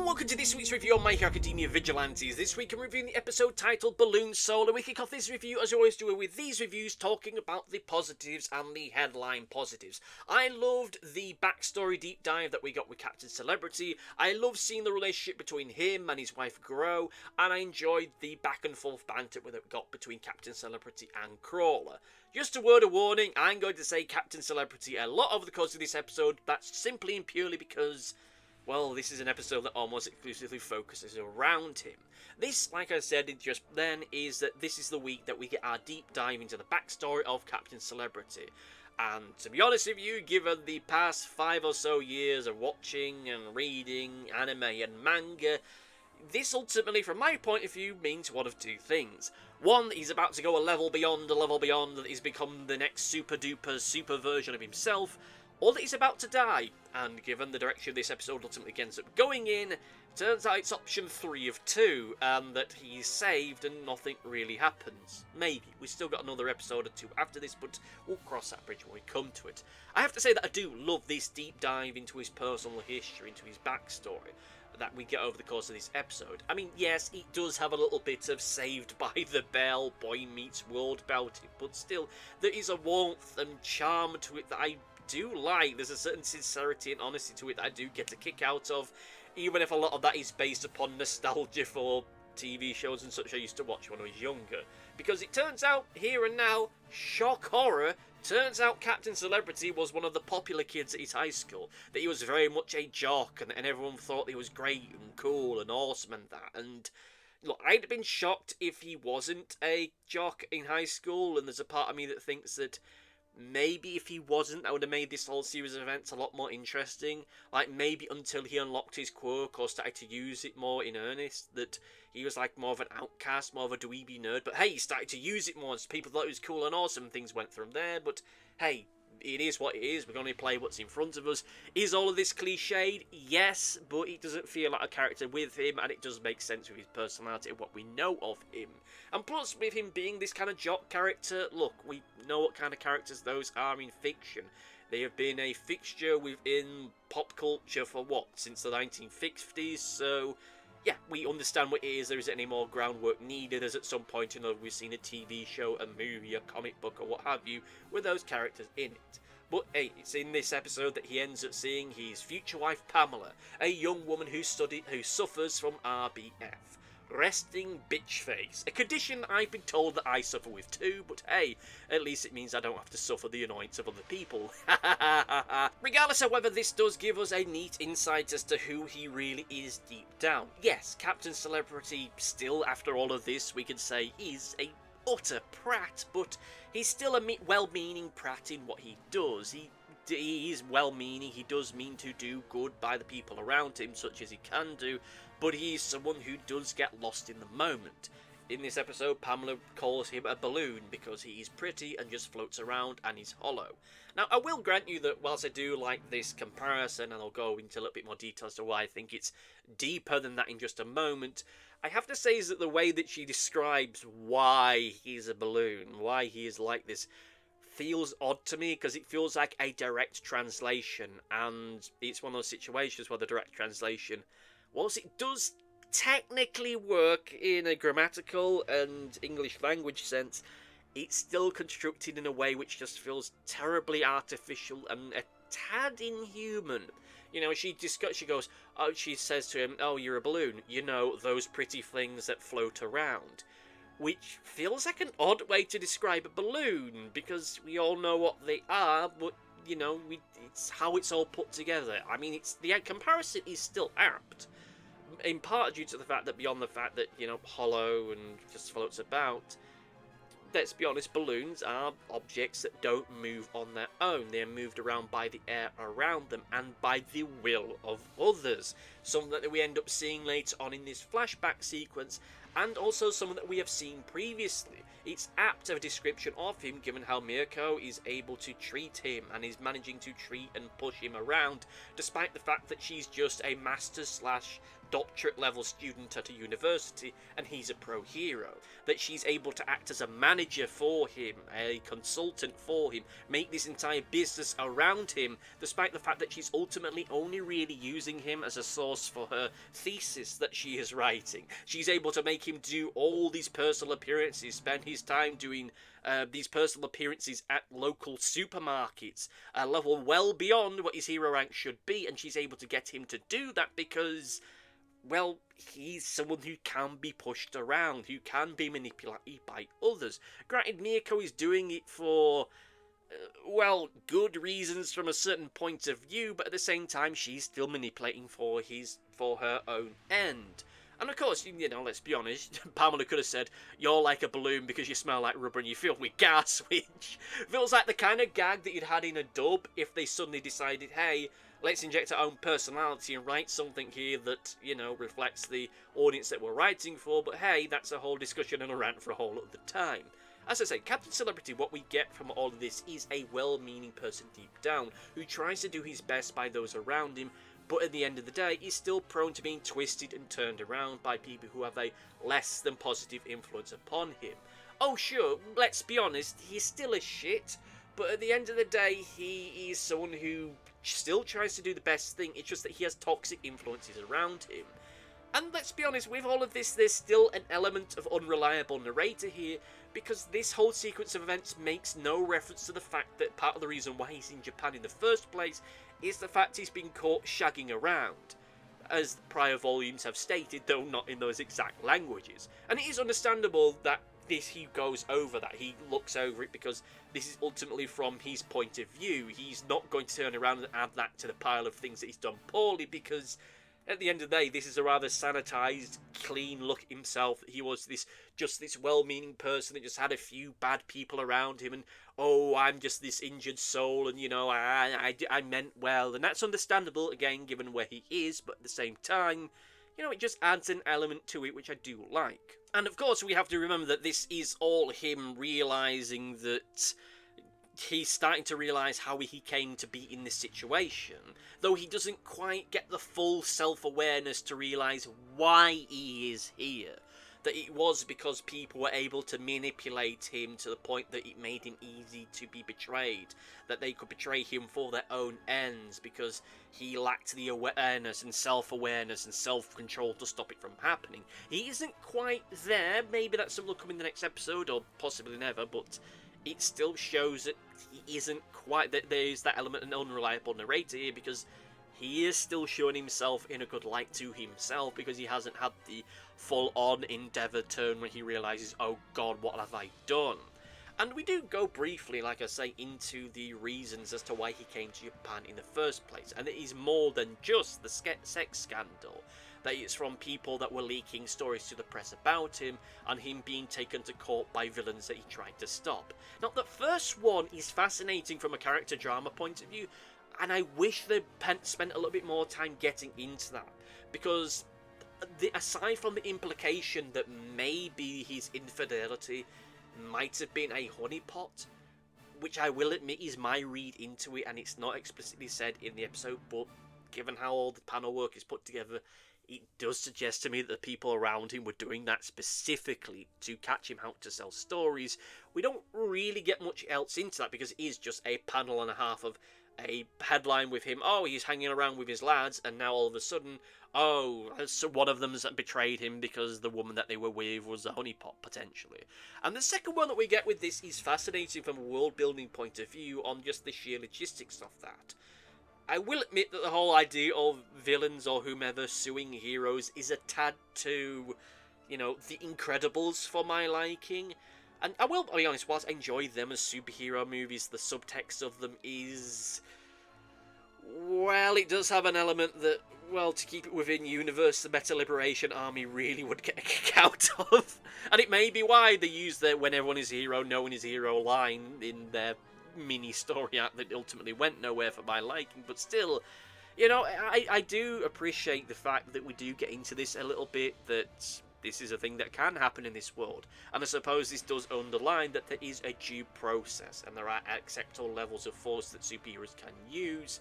and welcome to this week's review on My Hero Academia Vigilantes. This week I'm reviewing the episode titled Balloon Soul, and we kick off this review as I always do with these reviews talking about the positives and the headline positives. I loved the backstory deep dive that we got with Captain Celebrity. I loved seeing the relationship between him and his wife grow, and I enjoyed the back and forth banter that we got between Captain Celebrity and Crawler. Just a word of warning, I'm going to say Captain Celebrity a lot over the course of this episode. That's simply and purely because, well, this is an episode that almost exclusively focuses around him. This, like I said just then, is that this is the week that we get our deep dive into the backstory of Captain Celebrity. And to be honest with you, given the past 5 or so years of watching and reading anime and manga, this ultimately, from my point of view, means one of two things. One, he's about to go a level beyond, that he's become the next super version of himself, or that he's about to die. And given the direction this episode ultimately ends up going in, turns out it's option 3 of 2, and that he's saved and nothing really happens. Maybe. We've still got another episode or 2 after this, but we'll cross that bridge when we come to it. I have to say that I do love this deep dive into his personal history, into his backstory, that we get over the course of this episode. I mean, yes, it does have a little bit of Saved by the Bell, Boy Meets World about it, but still, there is a warmth and charm to it that I do like. There's a certain sincerity and honesty to it that I do get a kick out of, even if a lot of that is based upon nostalgia for TV shows and such I used to watch when I was younger. Because it turns out, here and now, shock horror, turns out Captain Celebrity was one of the popular kids at his high school. That he was very much a jock, and everyone thought he was great and cool and awesome and that. And look, I'd have been shocked if he wasn't a jock in high school, and there's a part of me that thinks that maybe if he wasn't, that would have made this whole series of events a lot more interesting. Like, maybe until he unlocked his quirk or started to use it more in earnest, that he was like more of an outcast, more of a dweeby nerd. But hey, he started to use it more, and people thought it was cool and awesome, things went from there. But hey, it is what it is. We're going to play what's in front of us. Is all of this cliched? Yes, but it doesn't feel like a character with him, and it does make sense with his personality and what we know of him. And plus, with him being this kind of jock character, look, we know what kind of characters those are in fiction. They have been a fixture within pop culture for what, since the 1950s, so yeah, we understand what it is. There isn't any more groundwork needed, as at some point, we've seen a TV show, a movie, a comic book, or what have you, with those characters in it. But hey, it's in this episode that he ends up seeing his future wife Pamela, a young woman who suffers from RBF. Resting bitch face. A condition I've been told that I suffer with too, but hey, at least it means I don't have to suffer the annoyance of other people. Regardless, however, this does give us a neat insight as to who he really is deep down. Yes, Captain Celebrity, still after all of this, we can say is a utter prat, but he's still a well-meaning prat in what he does. He is well-meaning, he does mean to do good by the people around him, such as he can do, but he is someone who does get lost in the moment. In this episode, Pamela calls him a balloon because he is pretty and just floats around and is hollow. Now, I will grant you that whilst I do like this comparison, and I'll go into a little bit more detail as to why I think it's deeper than that in just a moment, I have to say is that the way that she describes why he's a balloon, why he is like this, feels odd to me, because it feels like a direct translation, and it's one of those situations where the direct translation, whilst it does technically work in a grammatical and English language sense, it's still constructed in a way which just feels terribly artificial and a tad inhuman. She says to him, "Oh, you're a balloon, those pretty things that float around." Which feels like an odd way to describe a balloon, because we all know what they are, but, it's how it's all put together. I mean, the comparison is still apt, in part due to the fact that beyond the fact that, hollow and just floats about, let's be honest, balloons are objects that don't move on their own. They're moved around by the air around them and by the will of others. Something that we end up seeing later on in this flashback sequence, and also someone that we have seen previously. It's apt of a description of him, given how Mirko is able to treat him and is managing to treat and push him around, despite the fact that she's just a master / doctorate level student at a university and he's a pro hero. That she's able to act as a manager for him, a consultant for him, make this entire business around him, despite the fact that she's ultimately only really using him as a source for her thesis that she is writing. She's able to make him do all these personal appearances, spend his time doing these personal appearances at local supermarkets, a level well beyond what his hero rank should be, and she's able to get him to do that because, well, he's someone who can be pushed around, who can be manipulated by others. Granted, Miyako is doing it for, well, good reasons from a certain point of view, but at the same time, she's still manipulating for her own end. And of course, you know, let's be honest, Pamela could have said, you're like a balloon because you smell like rubber and you fill with gas, which feels like the kind of gag that you'd had in a dub if they suddenly decided, hey, let's inject our own personality and write something here that, you know, reflects the audience that we're writing for, but hey, that's a whole discussion and a rant for a whole other time. As I say, Captain Celebrity, what we get from all of this is a well-meaning person deep down, who tries to do his best by those around him, but at the end of the day, he's still prone to being twisted and turned around by people who have a less than positive influence upon him. Oh sure, let's be honest, he's still a shit, but at the end of the day, he is someone who still tries to do the best thing. It's just that he has toxic influences around him. And let's be honest, with all of this, there's still an element of unreliable narrator here, because this whole sequence of events makes no reference to the fact that part of the reason why he's in Japan in the first place is the fact he's been caught shagging around, as prior volumes have stated, though not in those exact languages. And it is understandable that he goes over that, he looks over it, because this is ultimately from his point of view. He's not going to turn around and add that to the pile of things that he's done poorly, because at the end of the day, this is a rather sanitized, clean look at himself. He was this well-meaning person that just had a few bad people around him, and oh, I'm just this injured soul, and you know, I meant well, and that's understandable again, given where he is. But at the same time, you know, it just adds an element to it which I do like. And of course, we have to remember that this is all him realizing that he's starting to realise how he came to be in this situation, though he doesn't quite get the full self-awareness to realise why he is here. That it was because people were able to manipulate him to the point that it made him easy to be betrayed. That they could betray him for their own ends because he lacked the awareness and self-awareness and self-control to stop it from happening. He isn't quite there. Maybe that's something will come in the next episode, or possibly never, but it still shows that he isn't quite, that there is that element of an unreliable narrator here, because he is still showing himself in a good light to himself, because he hasn't had the full-on endeavour turn when he realises, oh god, what have I done? And we do go briefly, like I say, into the reasons as to why he came to Japan in the first place, and it is more than just the sex scandal. That it's from people that were leaking stories to the press about him, and him being taken to court by villains that he tried to stop. Now, the first one is fascinating from a character drama point of view, and I wish they'd spent a little bit more time getting into that, because aside from the implication that maybe his infidelity might have been a honeypot, which I will admit is my read into it, and it's not explicitly said in the episode, but given how all the panel work is put together, it does suggest to me that the people around him were doing that specifically to catch him out to sell stories. We don't really get much else into that, because it is just a panel and a half of a headline with him, oh, he's hanging around with his lads, and now all of a sudden, oh, so one of them's betrayed him because the woman that they were with was a honeypot, potentially. And the second one that we get with this is fascinating from a world-building point of view on just the sheer logistics of that. I will admit that the whole idea of villains or whomever suing heroes is a tad too, you know, The Incredibles for my liking. And I will be honest, whilst I enjoy them as superhero movies, the subtext of them is, well, it does have an element that, well, to keep it within universe, the Meta Liberation Army really would get a kick out of. And it may be why they use their when everyone is a hero, no one is a hero line in their mini story arc that ultimately went nowhere for my liking. But still, you know, I do appreciate the fact that we do get into this a little bit, that this is a thing that can happen in this world. And I suppose this does underline that there is a due process, and there are acceptable levels of force that superheroes can use.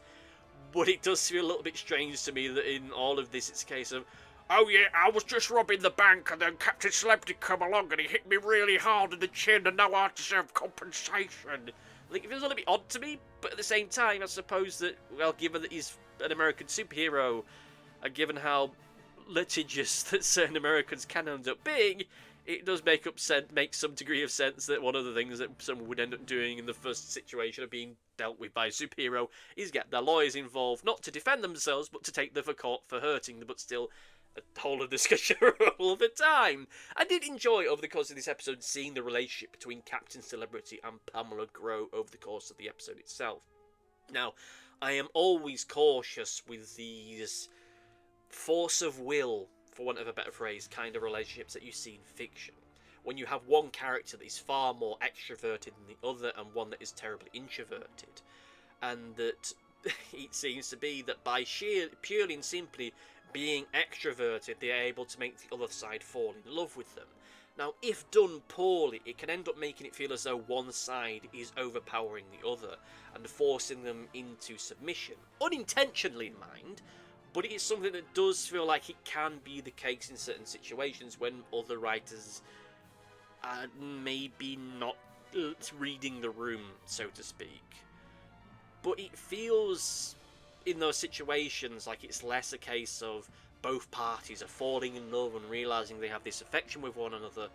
But it does feel a little bit strange to me that in all of this it's a case of, Oh yeah, I was just robbing the bank and then Captain Celebrity come along and he hit me really hard in the chin and now I deserve compensation. Like, it feels a little bit odd to me, but at the same time, I suppose that, well, given that he's an American superhero, and given how litigious that certain Americans can end up being, it does make some degree of sense that one of the things that someone would end up doing in the first situation of being dealt with by a superhero is get their lawyers involved, not to defend themselves, but to take them for court for hurting them, but still a whole of discussion all the time. I did enjoy over the course of this episode seeing the relationship between Captain Celebrity and Pamela grow over the course of the episode itself. Now, I am always cautious with these force of will, for want of a better phrase, kind of relationships that you see in fiction. When you have one character that is far more extroverted than the other and one that is terribly introverted. And that it seems to be that by purely and simply being extroverted, they are able to make the other side fall in love with them. Now, if done poorly, it can end up making it feel as though one side is overpowering the other and forcing them into submission. Unintentionally, mind, but it is something that does feel like it can be the case in certain situations when other writers are maybe not reading the room, so to speak. But it feels in those situations like it's less a case of both parties are falling in love and realising they have this affection with one another,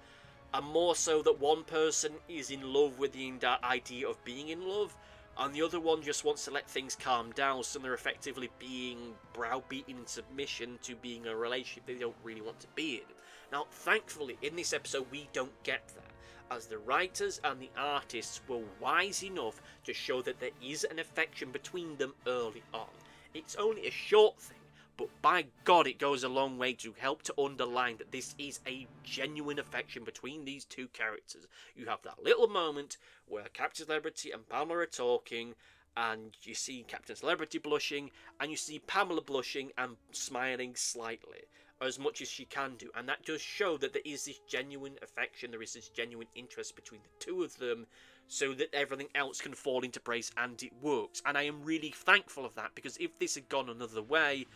and more so that one person is in love with the idea of being in love, and the other one just wants to let things calm down, so they're effectively being browbeaten in submission to being a relationship they don't really want to be in. Now, thankfully, in this episode, we don't get that, as the writers and the artists were wise enough to show that there is an affection between them early on. It's only a short thing, but by God, it goes a long way to help to underline that this is a genuine affection between these two characters. You have that little moment where Captain Celebrity and Pamela are talking, and you see Captain Celebrity blushing, and you see Pamela blushing and smiling slightly, as much as she can do. And that does show that there is this genuine affection, there is this genuine interest between the two of them, so that everything else can fall into place and it works. And I am really thankful of that, because if this had gone another way,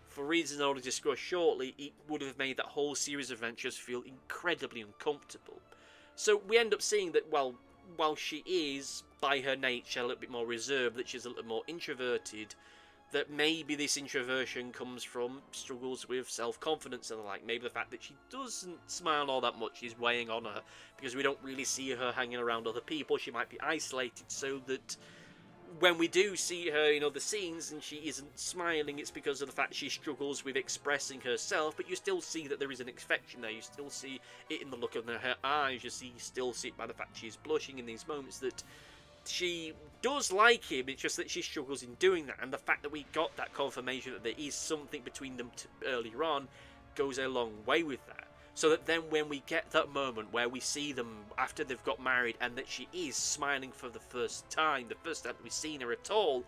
for reasons I'll discuss shortly, it would have made that whole series of adventures feel incredibly uncomfortable. So we end up seeing that, well, while she is, by her nature, a little bit more reserved, that she's a little more introverted, that maybe this introversion comes from struggles with self-confidence and the like. Maybe the fact that she doesn't smile all that much is weighing on her, because we don't really see her hanging around other people. She might be isolated, so that when we do see her in other scenes and she isn't smiling, it's because of the fact she struggles with expressing herself, but you still see that there is an affection there. You still see it in the look of her eyes. You still see it by the fact she's blushing in these moments, that she does like him. It's just that she struggles in doing that, and the fact that we got that confirmation that there is something between them earlier on goes a long way with that. So that then when we get that moment where we see them after they've got married and that she is smiling for the first time, the first time that we've seen her at all,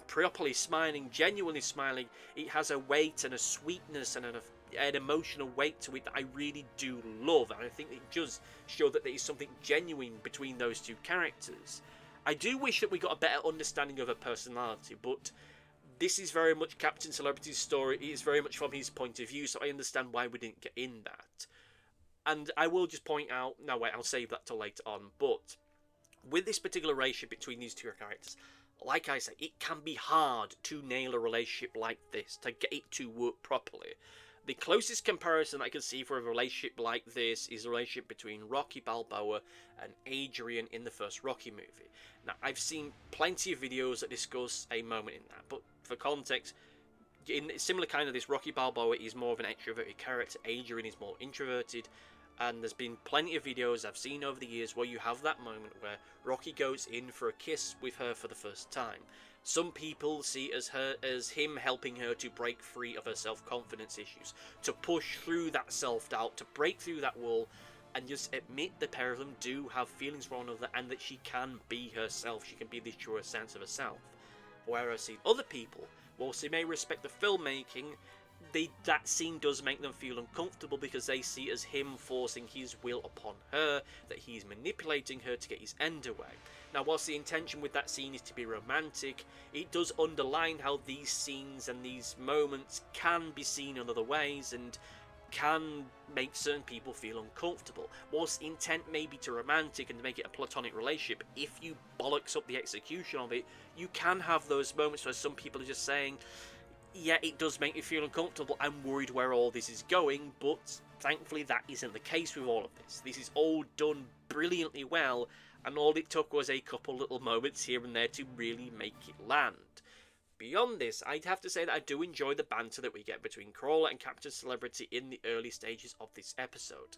properly smiling, genuinely smiling, it has a weight and a sweetness and an emotional weight to it that I really do love. And I think it does show that there is something genuine between those two characters. I do wish that we got a better understanding of her personality, but this is very much Captain Celebrity's story. It is very much from his point of view, so I understand why we didn't get in that. And I will just point out, no wait, I'll save that till later on, but with this particular relationship between these two characters, like I say, it can be hard to nail a relationship like this, to get it to work properly. The closest comparison I can see for a relationship like this is a relationship between Rocky Balboa and Adrian in the first Rocky movie. Now, I've seen plenty of videos that discuss a moment in that, but for context, in similar kind of this, Rocky Balboa is more of an extroverted character, Adrian is more introverted, and there's been plenty of videos I've seen over the years where you have that moment where Rocky goes in for a kiss with her for the first time. Some people see as him helping her to break free of her self-confidence issues, to push through that self-doubt, to break through that wall, and just admit the pair of them do have feelings for one another and that she can be herself, she can be the truest sense of herself. Whereas in other people, whilst they may respect the filmmaking, that scene does make them feel uncomfortable because they see it as him forcing his will upon her, that he's manipulating her to get his end away. Now, whilst the intention with that scene is to be romantic, it does underline how these scenes and these moments can be seen in other ways and can make certain people feel uncomfortable. Whilst the intent may be to romantic and to make it a platonic relationship, if you bollocks up the execution of it, you can have those moments where some people are just saying, yeah, it does make me feel uncomfortable, I'm worried where all this is going, but thankfully that isn't the case with all of this. This is all done brilliantly well, and all it took was a couple little moments here and there to really make it land. Beyond this, I'd have to say that I do enjoy the banter that we get between Crawler and Captain Celebrity in the early stages of this episode.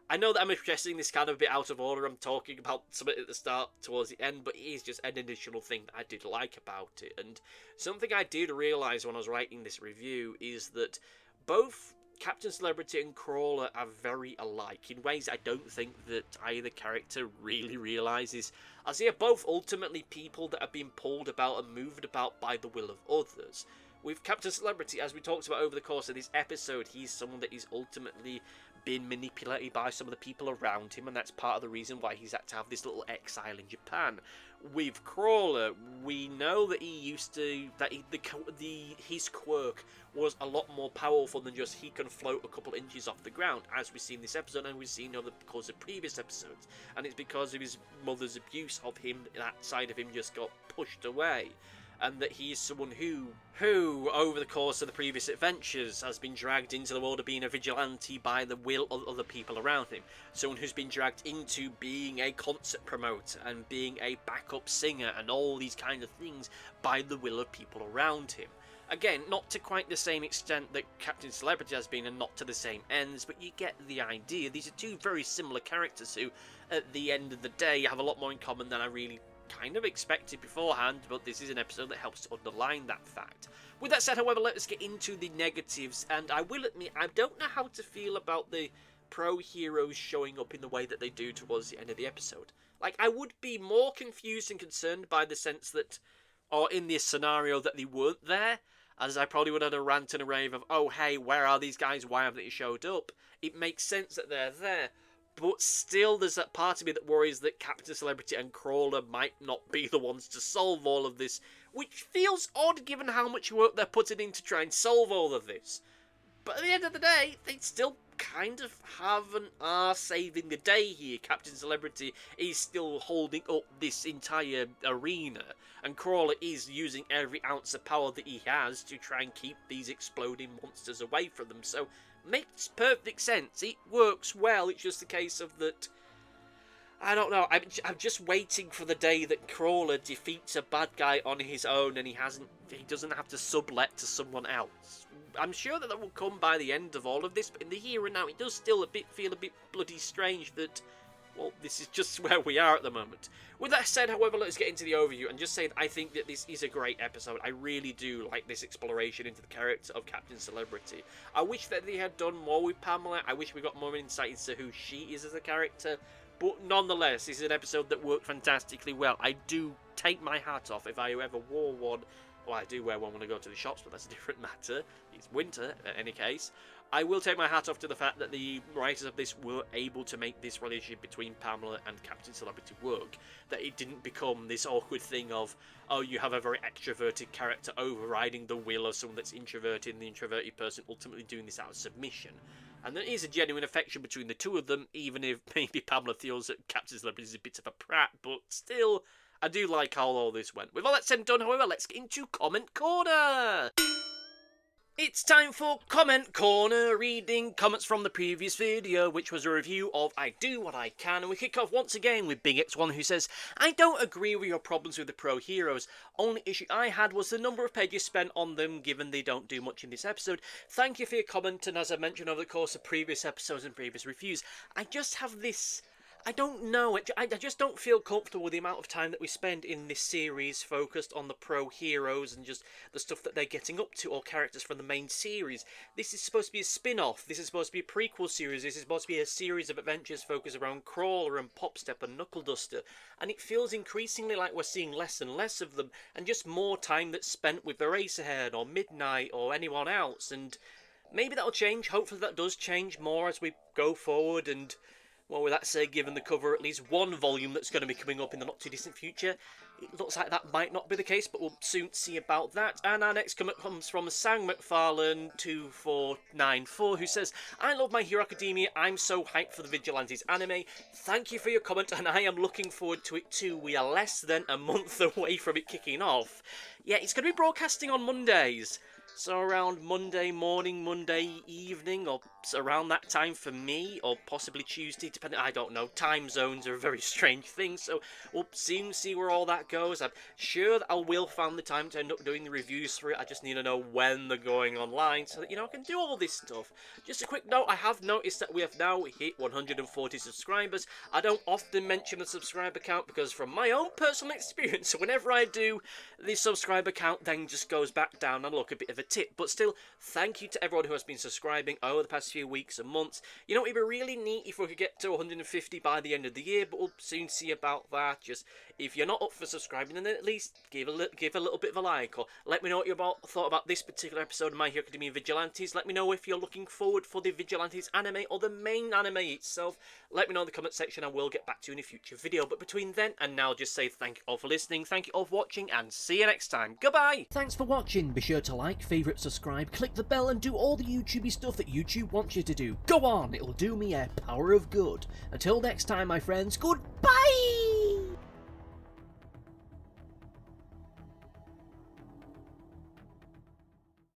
I know that I'm addressing this kind of a bit out of order, I'm talking about something at the start towards the end, but it is just an additional thing that I did like about it. And something I did realise when I was writing this review is that both Captain Celebrity and Crawler are very alike in ways I don't think that either character really realises, as they are both ultimately people that have been pulled about and moved about by the will of others. With Captain Celebrity, as we talked about over the course of this episode, he's someone that is ultimately been manipulated by some of the people around him, and that's part of the reason why he's had to have this little exile in Japan. With Crawler, we know that he used to, that his quirk was a lot more powerful than just he can float a couple inches off the ground, as we see in this episode and we've seen over the course of previous episodes, and it's because of his mother's abuse of him, that side of him just got pushed away. And that he is someone who, over the course of the previous adventures, has been dragged into the world of being a vigilante by the will of other people around him. Someone who's been dragged into being a concert promoter and being a backup singer and all these kind of things by the will of people around him. Again, not to quite the same extent that Captain Celebrity has been and not to the same ends, but you get the idea. These are two very similar characters who, at the end of the day, have a lot more in common than I really kind of expected beforehand, but this is an episode that helps to underline that fact. With that said, however, let us get into the negatives, and I will admit, I don't know how to feel about the pro-heroes showing up in the way that they do towards the end of the episode. Like, I would be more confused and concerned by the sense that, or in this scenario, that they weren't there, as I probably would have had a rant and a rave of, oh hey, where are these guys, why haven't they showed up? It makes sense that they're there. But still, there's that part of me that worries that Captain Celebrity and Crawler might not be the ones to solve all of this, which feels odd given how much work they're putting in to try and solve all of this. But at the end of the day, they still kind of are saving the day here. Captain Celebrity is still holding up this entire arena, and Crawler is using every ounce of power that he has to try and keep these exploding monsters away from them. So, makes perfect sense. It works well. It's just a case of that, I don't know, I'm just waiting for the day that Crawler defeats a bad guy on his own and he doesn't have to sublet to someone else. I'm sure that will come by the end of all of this, but in the here and now it does still feel a bit bloody strange that, well, this is just where we are at the moment. With that said, however, let's get into the overview and just say that I think that this is a great episode. I really do like this exploration into the character of Captain Celebrity. I wish that they had done more with Pamela. I wish we got more insight into who she is as a character. But nonetheless, this is an episode that worked fantastically well. I do take my hat off if I ever wore one. Well, I do wear one when I go to the shops, but that's a different matter. It's winter, in any case. I will take my hat off to the fact that the writers of this were able to make this relationship between Pamela and Captain Celebrity work. That it didn't become this awkward thing of, oh, you have a very extroverted character overriding the will of someone that's introverted, and the introverted person ultimately doing this out of submission. And there is a genuine affection between the two of them, even if maybe Pamela feels that Captain Celebrity is a bit of a prat, but still, I do like how all this went. With all that said and done, however, let's get into Comment Corner! It's time for Comment Corner, reading comments from the previous video, which was a review of I Do What I Can, and we kick off once again with Big X1, who says, I don't agree with your problems with the pro heroes. Only issue I had was the number of pages spent on them, given they don't do much in this episode. Thank you for your comment, and as I mentioned over the course of previous episodes and previous reviews, I just have this, I don't know, I just don't feel comfortable with the amount of time that we spend in this series focused on the pro heroes and just the stuff that they're getting up to, or characters from the main series. This is supposed to be a spin-off, this is supposed to be a prequel series, this is supposed to be a series of adventures focused around Crawler and Popstep and Knuckle Duster, and it feels increasingly like we're seeing less and less of them, and just more time that's spent with Eraserhead or Midnight or anyone else, and maybe that'll change. Hopefully that does change more as we go forward, and well, with that said, given the cover at least one volume that's going to be coming up in the not too distant future, it looks like that might not be the case, but we'll soon see about that. And our next comment comes from Sang McFarlane 2494, who says, I love My Hero Academia, I'm so hyped for the Vigilantes anime. Thank you for your comment, and I am looking forward to it too. We are less than a month away from it kicking off. Yeah, it's going to be broadcasting on Mondays. So around Monday morning, Monday evening, or around that time for me, or possibly Tuesday, depending, I don't know. Time zones are a very strange thing, so we'll soon see where all that goes. I'm sure that I will find the time to end up doing the reviews for it. I just need to know when they're going online so that, I can do all this stuff. Just a quick note, I have noticed that we have now hit 140 subscribers. I don't often mention the subscriber count because from my own personal experience, whenever I do, the subscriber count then just goes back down and look a bit of a tip. But still, thank you to everyone who has been subscribing over the past few weeks and months. It'd be really neat if we could get to 150 by the end of the year, but we'll soon see about that. Just, if you're not up for subscribing, then at least give a little bit of a like, or let me know what you thought about this particular episode of My Hero Academia Vigilantes. Let me know if you're looking forward for the Vigilantes anime or the main anime itself. Let me know in the comment section, I will get back to you in a future video. But between then and now, just say thank you all for listening, thank you all for watching, and see you next time. Goodbye! Thanks for watching. Be sure to like, favourite, subscribe, click the bell, and do all the YouTubey stuff that YouTube wants you to do. Go on, it'll do me a power of good. Until next time, my friends, goodbye!